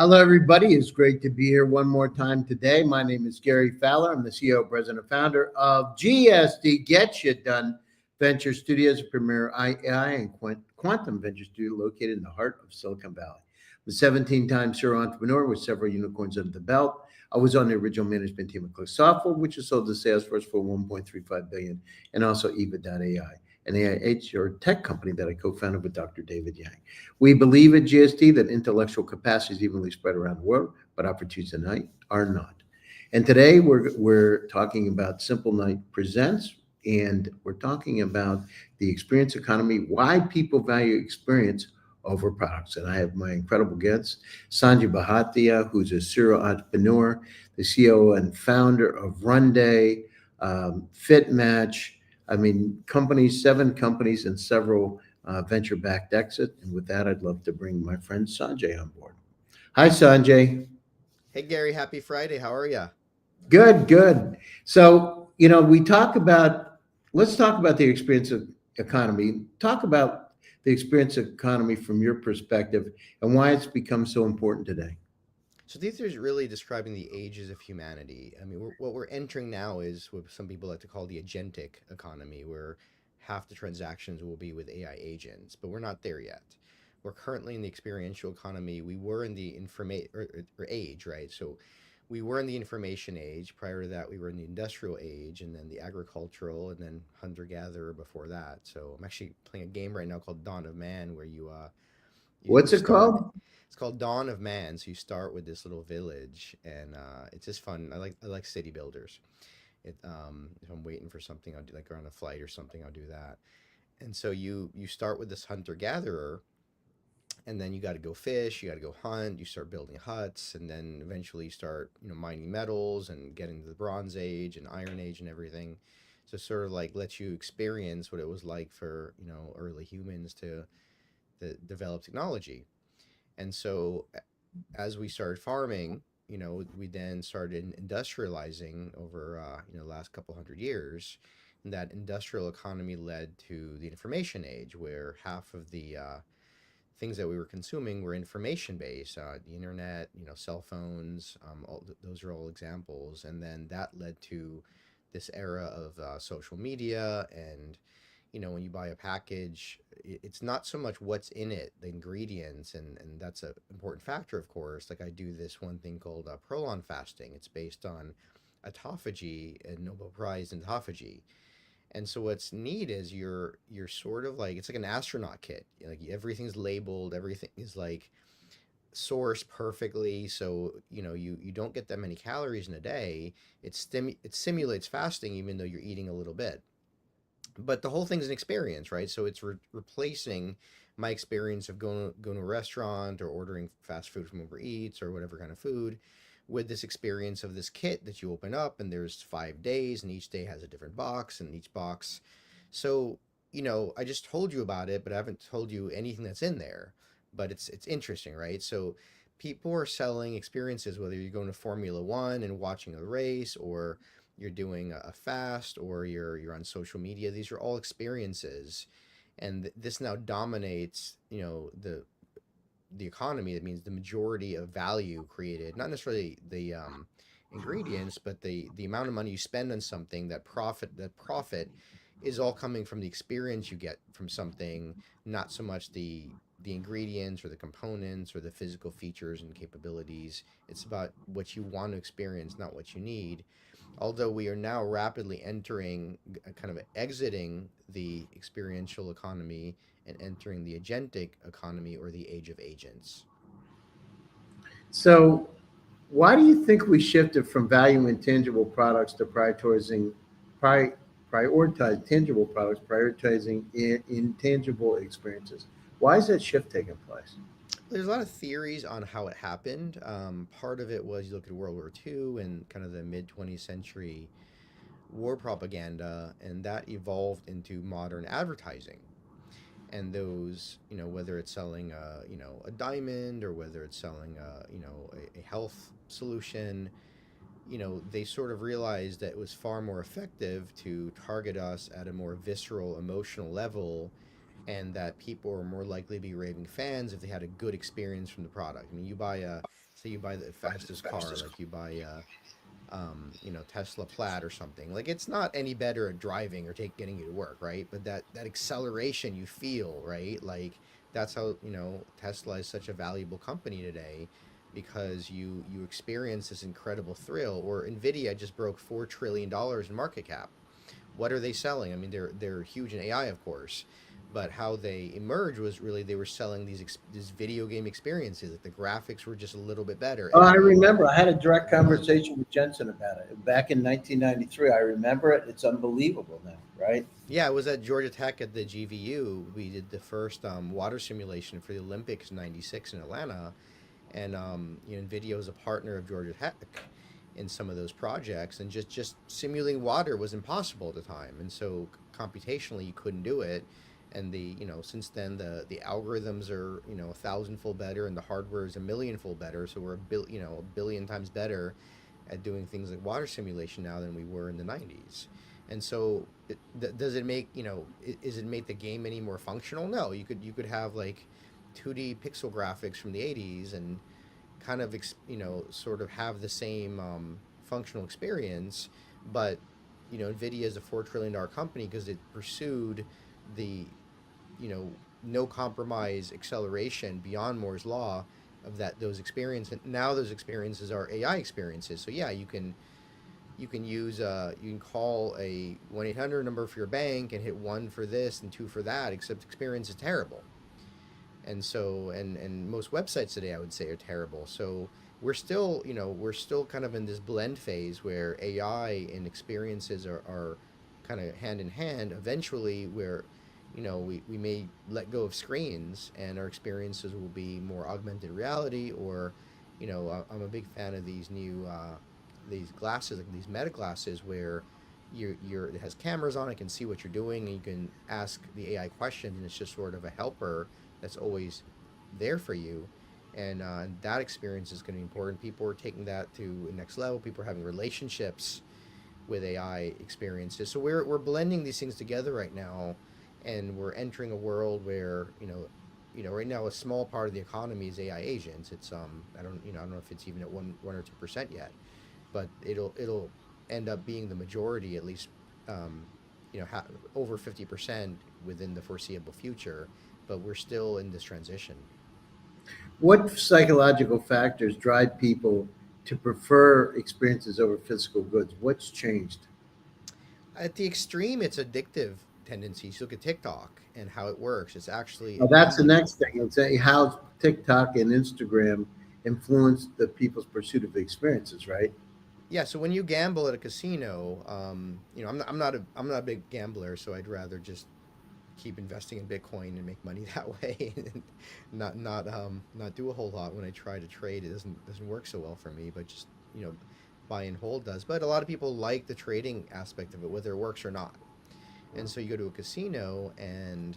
Hello, everybody. It's great to be here one more time today. My name is Gary Fowler. I'm the CEO, president, and founder of GSD Get You Done Venture Studios, a premier AI and quantum venture studio located in the heart of Silicon Valley. I'm a 17-time serial entrepreneur with several unicorns under the belt. I was on the original management team of Click Software, which was sold to Salesforce for 1.35 billion, and also Eva.ai, an AI tech company that I co-founded with Dr. David Yang. We believe at GST that intellectual capacity is evenly spread around the world, but opportunities tonight are not. And today we're talking about Simplenight Presents, and we're talking about the experience economy, why people value experience over products. And I have my incredible guest, Sanjay Bhatia, who's a serial entrepreneur, the CEO and founder of Runday, FitMatch. I mean, seven companies, and several venture-backed exit. And with that, I'd love to bring my friend Sanjay on board. Hi, Sanjay. Hey Gary, happy Friday. How are you? Good, good. So, let's talk about the experience of economy. Talk about the experience of economy from your perspective and why it's become so important today. So these are really describing the ages of humanity. I mean, what we're entering now is what some people like to call the agentic economy, where half the transactions will be with AI agents, but we're not there yet. We're currently in the experiential economy. We were in the or age, right? So we were in the information age. Prior to that, we were in the industrial age, and then the agricultural, and then hunter-gatherer before that. So I'm actually playing a game right now called Dawn of Man, where you What's it start. called? It's called Dawn of Man. So you start with this little village, and it's just fun. I like city builders. If I'm waiting for something, I'll do like on a flight or something. I'll do that. And so you start with this hunter gatherer, and then you got to go fish. You got to go hunt. You start building huts, and then eventually you start mining metals and getting to the Bronze Age and Iron Age and everything. So sort of like lets you experience what it was like for early humans to develop technology. And so as we started farming, we then started industrializing over last couple hundred years. And that industrial economy led to the information age, where half of the things that we were consuming were information based. The internet, cell phones, those are all examples. And then that led to this era of social media. And when you buy a package, it's not so much what's in it, the ingredients, and that's an important factor, of course. Like I do this one thing called prolon fasting. It's based on autophagy and Nobel Prize in autophagy. And so what's neat is you're sort of like, it's like an astronaut kit. Like everything's labeled, everything is like sourced perfectly, so you don't get that many calories in a day. It simulates fasting even though you're eating a little bit, but the whole thing's an experience, right? So it's replacing my experience of going to a restaurant or ordering fast food from Uber Eats or whatever kind of food, with this experience of this kit that you open up, and there's 5 days, and each day has a different box, and each box. So I just told you about it, but I haven't told you anything that's in there. But it's interesting, right? So people are selling experiences, whether you're going to Formula One and watching a race, or you're doing a fast, or you're on social media. These are all experiences, and this now dominates the economy. That means the majority of value created, not necessarily the ingredients, but the amount of money you spend on something. That profit is all coming from the experience you get from something, not so much the ingredients or the components or the physical features and capabilities. It's about what you want to experience, not what you need. Although we are now rapidly entering, kind of exiting the experiential economy and entering the agentic economy, or the age of agents. So, why do you think we shifted from valuing intangible products to pri- prioritize tangible products, prioritizing intangible experiences? Why is that shift taking place? There's a lot of theories on how it happened. Part of it was, you look at World War II and kind of the mid 20th century war propaganda, and that evolved into modern advertising. And those, whether it's selling a diamond, or whether it's selling a health solution, they sort of realized that it was far more effective to target us at a more visceral, emotional level, and that people are more likely to be raving fans if they had a good experience from the product. I mean, say you buy the fastest car, like you buy Tesla Plaid or something. Like it's not any better at driving or getting you to work, right? But that acceleration you feel, right? Like that's how Tesla is such a valuable company today, because you experience this incredible thrill. Or Nvidia just broke $4 trillion in market cap. What are they selling? I mean, they're huge in AI, of course, but how they emerged was really they were selling these video game experiences. Like the graphics were just a little bit better. Oh, I Every remember. I had a direct conversation with Jensen about it back in 1993. I remember it. It's unbelievable now, right? Yeah, it was at Georgia Tech at the GVU. We did the first water simulation for the Olympics in '96 in Atlanta, and NVIDIA was a partner of Georgia Tech in some of those projects, and just simulating water was impossible at the time, and so computationally you couldn't do it. And since then the algorithms are a thousandfold better, and the hardware is a millionfold better. So we're a billion times better at doing things like water simulation now than we were in the '90s. And so, does it make is it make the game any more functional? No, you could have like 2D pixel graphics from the '80s and kind of sort of have the same functional experience, but Nvidia is a $4 trillion company because it pursued the no compromise acceleration beyond Moore's law of those experiences. Now those experiences are AI experiences. So yeah, you can use you can call a 1-800 number for your bank and hit one for this and two for that, except experience is terrible. And so and most websites today I would say are terrible. So we're still kind of in this blend phase where AI and experiences are kind of hand in hand. Eventually where we may let go of screens and our experiences will be more augmented reality. Or I'm a big fan of these new these glasses, like these meta glasses, where it has cameras on it, can see what you're doing, and you can ask the AI questions, and it's just sort of a helper that's always there for you. And that experience is going to be important. People are taking that to the next level. People are having relationships with AI experiences. So we're blending these things together right now, and we're entering a world where right now a small part of the economy is AI agents. It's I don't know if it's even at 1 or 2% yet, but it'll end up being the majority, at least um, over 50% within the foreseeable future. But we're still in this transition. What psychological factors drive people to prefer experiences over physical goods? What's changed? At the extreme, it's addictive tendencies. Look at TikTok and how it works. It's actually Well, that's the immediate. next thing. It's how TikTok and Instagram influence the people's pursuit of experiences, right? Yeah, so when you gamble at a casino, I'm not a big gambler, so I'd rather just keep investing in Bitcoin and make money that way, and not do a whole lot. When I try to trade, it doesn't work so well for me. But just buy and hold does. But a lot of people like the trading aspect of it, whether it works or not. And so you go to a casino, and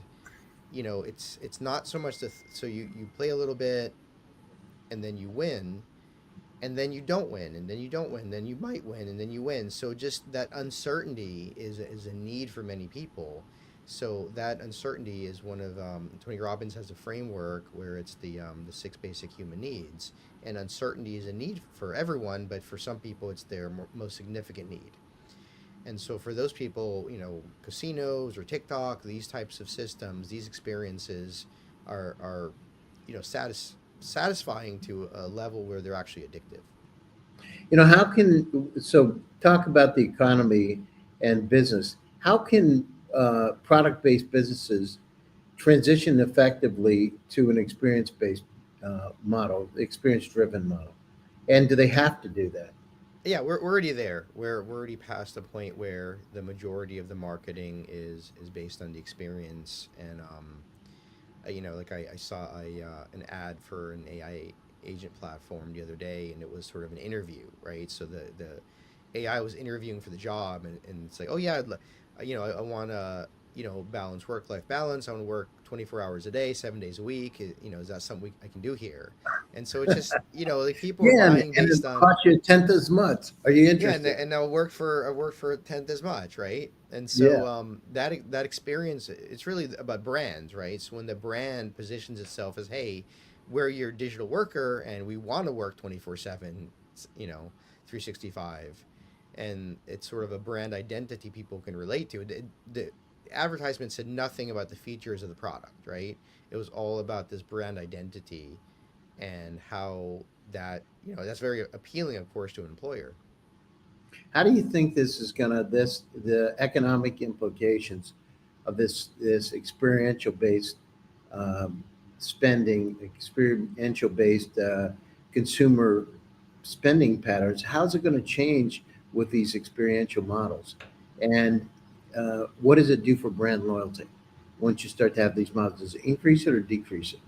it's not so much so you play a little bit, and then you win, and then you don't win, and then you don't win, then you might win, and then you win. So just that uncertainty is a need for many people. So that uncertainty is one of Tony Robbins has a framework where it's the six basic human needs, and uncertainty is a need for everyone, but for some people it's their most significant need. And so for those people, casinos or TikTok, these types of systems, these experiences are satisfying to a level where they're actually addictive. How can, so talk about the economy and business. How can product based businesses transition effectively to an experience based model, experience driven model? And do they have to do that? Yeah, we're already there. We're already past the point where the majority of the marketing is based on the experience. And like I saw an ad for an AI agent platform the other day, and it was sort of an interview, right? So the AI was interviewing for the job, and it's like, oh yeah, I want to balance work life balance. I want to work 24 hours a day, 7 days a week. Is that something I can do here? And so it's just, like people are Yeah, buying and based it'll on, cost you a tenth as much. Are you yeah, interested? and they'll work for a tenth as much, right? And Yeah. so that experience, it's really about brands, right? So when the brand positions itself as, hey, we're your digital worker and we want to work 24/7, 365, and it's sort of a brand identity people can relate to. The advertisement said nothing about the features of the product, right? It was all about this brand identity and how that's very appealing, of course, to an employer. How do you think this is gonna the economic implications of this experiential based um, spending, experiential based consumer spending patterns? How's it going to change with these experiential models? And what does it do for brand loyalty once you start to have these models? Does it increase it or decrease it?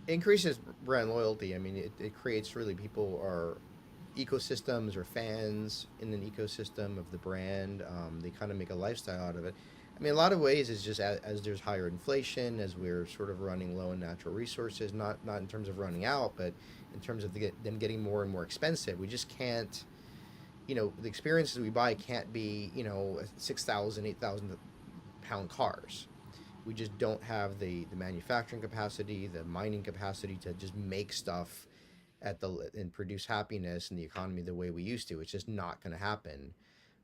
Increases brand loyalty. I mean, it creates really people are ecosystems or fans in an ecosystem of the brand. They kind of make a lifestyle out of it. I mean, a lot of ways is just as there's higher inflation, as we're sort of running low in natural resources, not in terms of running out, but in terms of them getting more and more expensive. We just can't, the experiences we buy can't be, 6,000, 8,000 pound cars. We just don't have the manufacturing capacity, the mining capacity to just make stuff and produce happiness in the economy the way we used to. It's just not going to happen.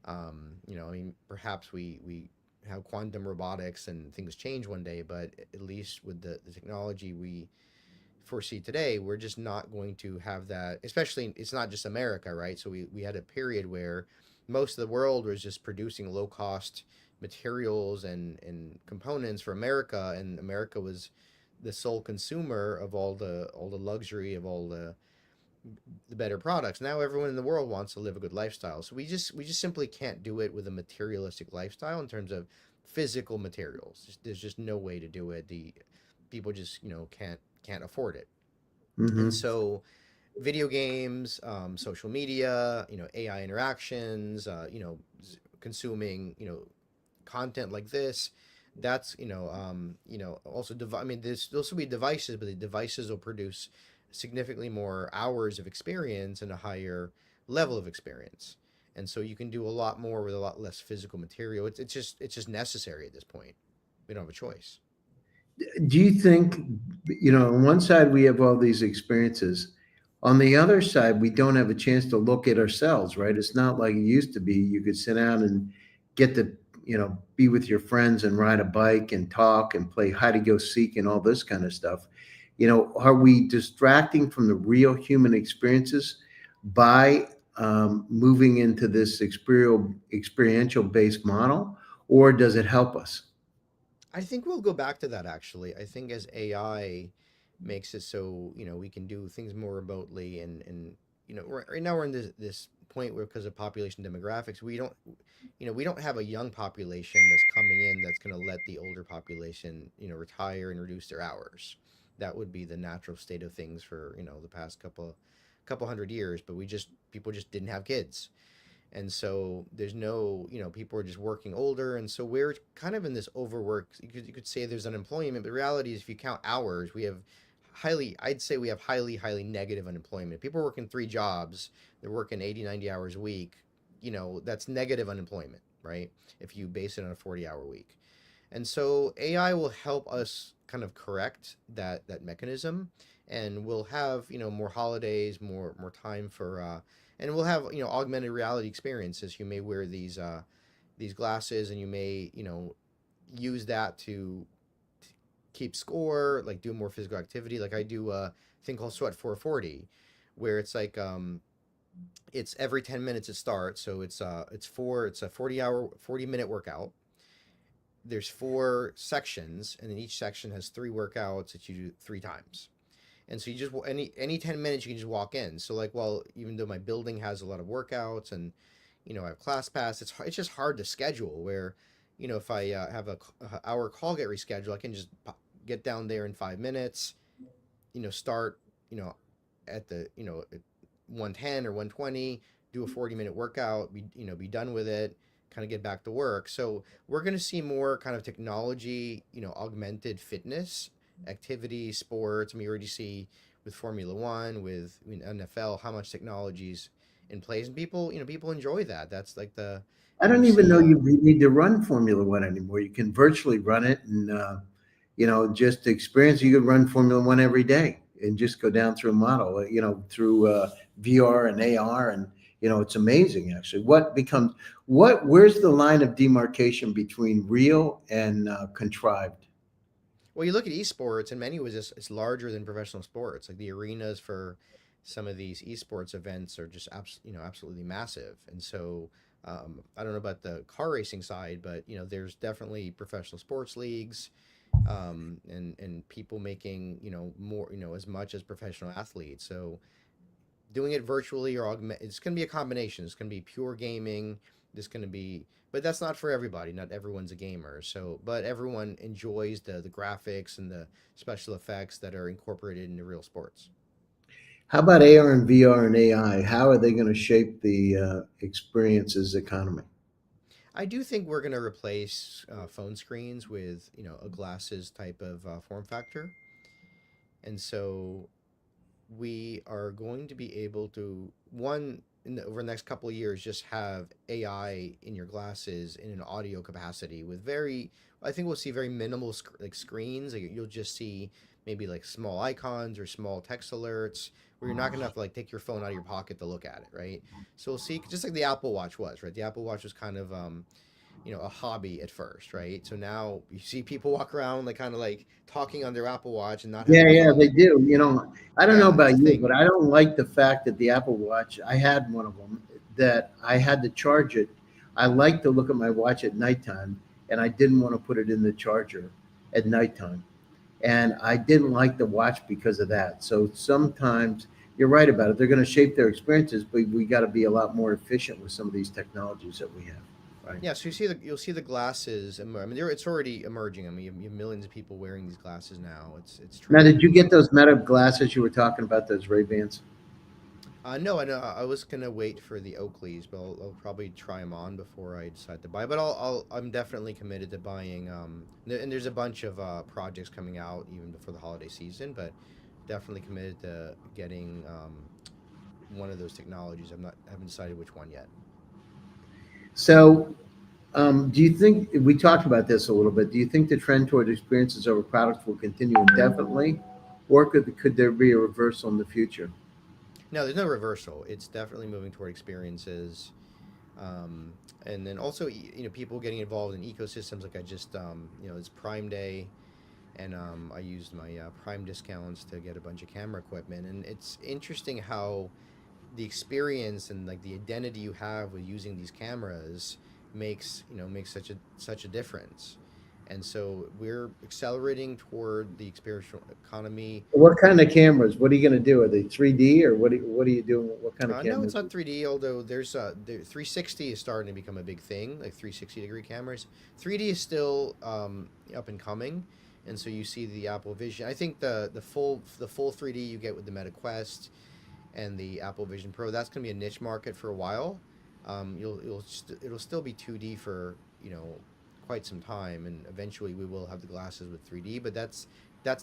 I mean, perhaps we have quantum robotics and things change one day, but at least with the technology we foresee today, we're just not going to have that. Especially, it's not just America, right? So we had a period where most of the world was just producing low cost materials and components for America, and America was the sole consumer of all the luxury of all the better products. Now everyone in the world wants to live a good lifestyle. So we just simply can't do it with a materialistic lifestyle in terms of physical materials. There's just no way to do it. The people just can't afford it. And Hmm. so video games, social media, AI interactions, consuming, content like this. That's also I mean, there's also be devices, but the devices will produce significantly more hours of experience and a higher level of experience. And so you can do a lot more with a lot less physical material. It's just necessary at this point. We don't have a choice. Do you think, on one side we have all these experiences, on the other side we don't have a chance to look at ourselves, right? It's not like it used to be. You could sit down and get to, be with your friends and ride a bike and talk and play hide and go seek and all this kind of stuff. Are we distracting from the real human experiences by moving into this experiential based model, or does it help us? I think we'll go back to that actually. I think as AI makes it so, we can do things more remotely and right now we're in this point where because of population demographics, we don't have a young population that's coming in that's going to let the older population, retire and reduce their hours. That would be the natural state of things for, the past couple hundred years, but people just didn't have kids, and so there's no, people are just working older, and so we're kind of in this overwork. You could say there's unemployment, but the reality is if you count hours, I'd say we have highly negative unemployment. People are working three jobs, they're working 80, 90 hours a week. That's negative unemployment, right? If you base it on a 40-hour week. And so AI will help us kind of correct that mechanism, and we'll have more holidays, more time for, and we'll have augmented reality experiences. You may wear these glasses, and you may use that to keep score, like do more physical activity. Like I do a thing called Sweat 440, where it's like it's every 10 minutes it starts. So it's a 40 minute workout. There's four sections, and then each section has three workouts that you do three times. And so you just any 10 minutes you can just walk in. So like, well, even though my building has a lot of workouts and I have class pass, it's just hard to schedule. Where if I have a hour call get rescheduled, I can just get down there in 5 minutes. Start at the at 110 or 120, do a 40-minute workout, be done with it, kind of get back to work. So we're going to see more kind of technology, augmented fitness activity, sports. I mean, you already see with Formula One, with NFL, how much technology's in place, and people enjoy that. That's like the, I don't you even see, know you need to run Formula One anymore. You can virtually run it, and just to experience. You could run Formula One every day and just go down through a model. Through VR and AR, and it's amazing actually. Where's the line of demarcation between real and contrived? well, you look at esports, in many ways, it's larger than professional sports. Like the arenas for some of these esports events are just absolutely massive. And so I don't know about the car racing side, but there's definitely professional sports leagues, and people making more as much as professional athletes. So doing it virtually or augment, it's going to be a combination. It's going to be pure gaming. It's going to be, but that's not for everybody. Not everyone's a gamer. So, but everyone enjoys the graphics and the special effects that are incorporated into real sports. How about AR and VR and AI? How are they going to shape the experiences economy? I do think we're going to replace phone screens with a glasses type of form factor, and so we are going to be able to over the next couple of years just have AI in your glasses in an audio capacity with very, I think we'll see very minimal like screens. Like you'll just see maybe like small icons or small text alerts where you're not gonna have to like take your phone out of your pocket to look at it, right? So we'll see just like the Apple Watch was, right? The Apple Watch was kind of a hobby at first, right? So now you see people walk around like kind of like talking on their Apple Watch and not Yeah, having a yeah, they phone. do. I don't know Yeah, it's a about you, but thing. I don't like the fact that the Apple Watch, I had one of them that I had to charge it. I like to look at my watch at nighttime, and I didn't want to put it in the charger at nighttime. And I didn't like the watch because of that. So sometimes you're right about it. They're going to shape their experiences, but we got to be a lot more efficient with some of these technologies that we have. Right. Yeah, so you'll see the glasses. I mean, it's already emerging. I mean, you have millions of people wearing these glasses now. It's Now, did you trendy. get those Meta glasses you were talking about, those Ray-Bans? No, I know I was gonna wait for the Oakleys, but I'll probably try them on before I decide to buy. But I'm definitely committed to buying. And there's a bunch of projects coming out even before the holiday season, but definitely committed to getting one of those technologies. I haven't decided which one yet. So, do you think we talked about this a little bit? Do you think the trend toward experiences over products will continue indefinitely, or could there be a reversal in the future? No, there's no reversal. It's definitely moving toward experiences. And then also people getting involved in ecosystems like I just it's Prime Day, and I used my Prime discounts to get a bunch of camera equipment, and it's interesting how the experience and like the identity you have with using these cameras makes such a difference. And so we're accelerating toward the experiential economy. What kind of cameras? What are you going to do? Are they 3D, or what are you doing? What kind of No, it's cameras? not 3D. Although the 360 is starting to become a big thing, like 360-degree cameras. 3D is still up and coming, and so you see the Apple Vision. I think the full 3D you get with the Meta Quest and the Apple Vision Pro. That's going to be a niche market for a while. It'll still be 2D for quite some time, and eventually we will have the glasses with 3D. But that's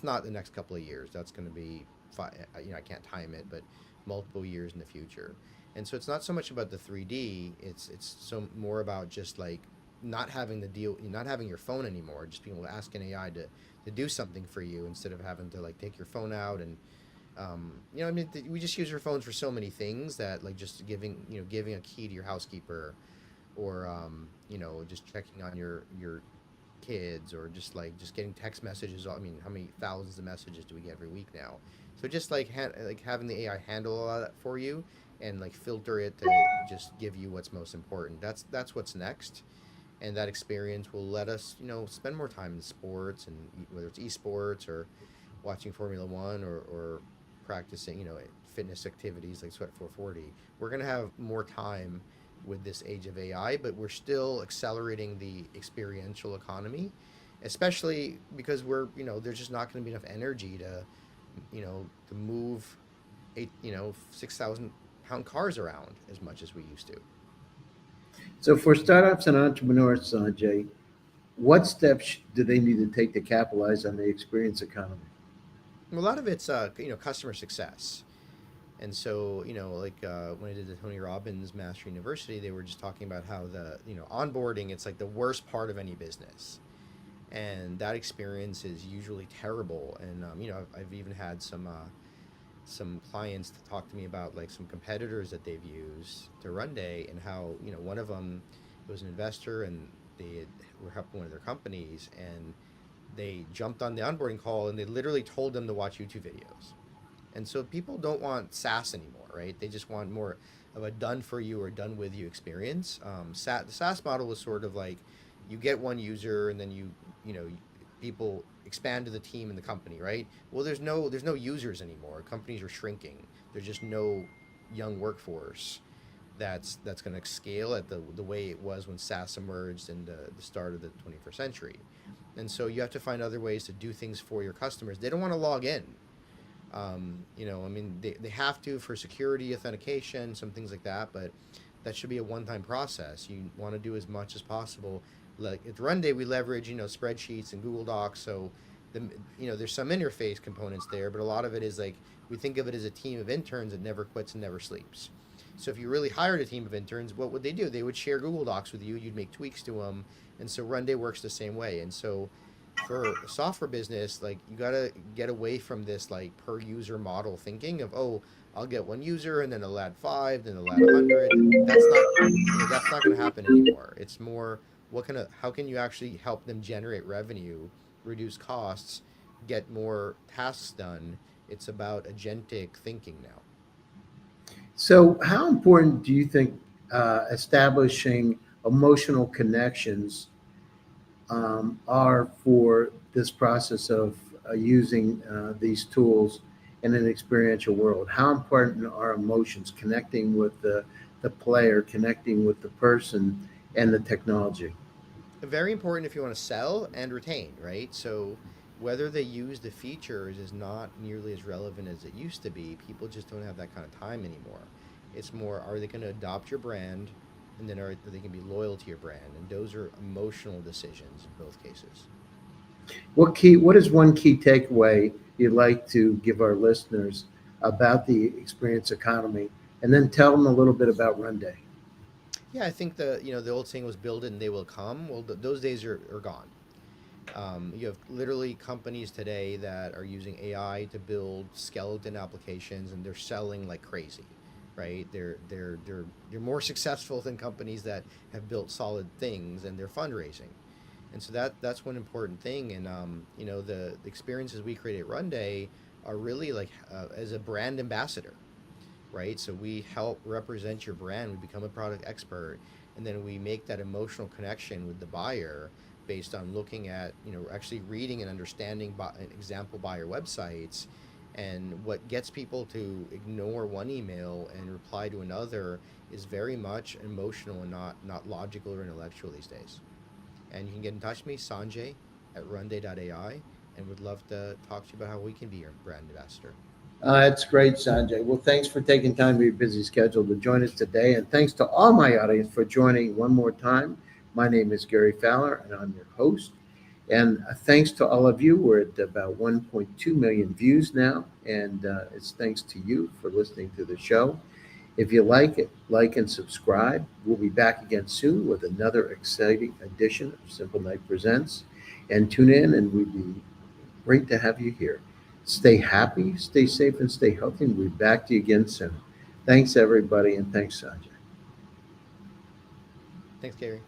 not the next couple of years. That's going to be I can't time it, but multiple years in the future. And so it's not so much about the 3D. It's so more about just like not having your phone anymore, just being able to ask an AI to do something for you instead of having to like take your phone out and I mean, we just use our phones for so many things that like just giving a key to your housekeeper, or just checking on your kids, or just getting text messages. I mean, how many thousands of messages do we get every week now? So just like like having the AI handle a lot of that for you and like filter it to just give you what's most important. That's what's next, and that experience will let us spend more time in sports, and whether it's esports or watching Formula One, or practicing fitness activities like Sweat 440. We're gonna have more time with this age of AI, but we're still accelerating the experiential economy, especially because there's just not going to be enough energy to move 6,000-pound cars around as much as we used to. So for startups and entrepreneurs, Sanjay, what steps do they need to take to capitalize on the experience economy? A lot of it's customer success. And so, when I did the Tony Robbins Master University, they were just talking about how the, onboarding, it's like the worst part of any business. And that experience is usually terrible. And, I've even had some clients to talk to me about like some competitors that they've used to run day, and how, one of them was an investor, and were helping one of their companies, and they jumped on the onboarding call and they literally told them to watch YouTube videos. And so people don't want SaaS anymore, right? They just want more of a done for you or done with you experience. The SaaS model was sort of like you get one user, and then people expand to the team and the company, right? Well, there's no users anymore. Companies are shrinking. There's just no young workforce that's going to scale at the way it was when SaaS emerged in the start of the 21st century. And so you have to find other ways to do things for your customers. They don't want to log in. I mean, they have to for security, authentication, some things like that, but that should be a one-time process. You want to do as much as possible. Like at Runday, we leverage, spreadsheets and Google Docs. So there's some interface components there, but a lot of it is like, we think of it as a team of interns that never quits and never sleeps. So if you really hired a team of interns, what would they do? They would share Google Docs with you. You'd make tweaks to them. And so Runday works the same way. And so for a software business, like you gotta get away from this like per user model thinking of, oh, I'll get one user and then I'll add five, then I'll add 100. That's not gonna happen anymore. It's more, how can you actually help them generate revenue, reduce costs, get more tasks done? It's about agentic thinking now. So, how important do you think establishing emotional connections are for this process of using these tools in an experiential world? How important are emotions, connecting with the player, connecting with the person and the technology? Very important if you want to sell and retain, right? So whether they use the features is not nearly as relevant as it used to be. People just don't have that kind of time anymore. It's more, are they going to adopt your brand, and then are they going to be loyal to your brand? And those are emotional decisions in both cases. What is one key takeaway you'd like to give our listeners about the experience economy, and then tell them a little bit about Runday? Yeah, I think the old saying was build it and they will come. Well, those days are gone. You have literally companies today that are using AI to build skeleton applications, and they're selling like crazy, right? They're more successful than companies that have built solid things, and they're fundraising. And so that's one important thing. And the experiences we create at Runday are really like as a brand ambassador, right? So we help represent your brand. We become a product expert, and then we make that emotional connection with the buyer based on looking at, actually reading and understanding example buyer websites. And what gets people to ignore one email and reply to another is very much emotional and not logical or intellectual these days. And you can get in touch with me, Sanjay at runday.ai, and would love to talk to you about how we can be your brand ambassador. That's great, Sanjay. Well, thanks for taking time to your busy schedule to join us today. And thanks to all my audience for joining one more time. My name is Gary Fowler, and I'm your host. And thanks to all of you. We're at about 1.2 million views now. And it's thanks to you for listening to the show. If you like it, like and subscribe. We'll be back again soon with another exciting edition of Simplenight Presents. And tune in, and we'd be great to have you here. Stay happy, stay safe, and stay healthy. And we'll be back to you again soon. Thanks, everybody, and thanks, Sanjay. Thanks, Gary.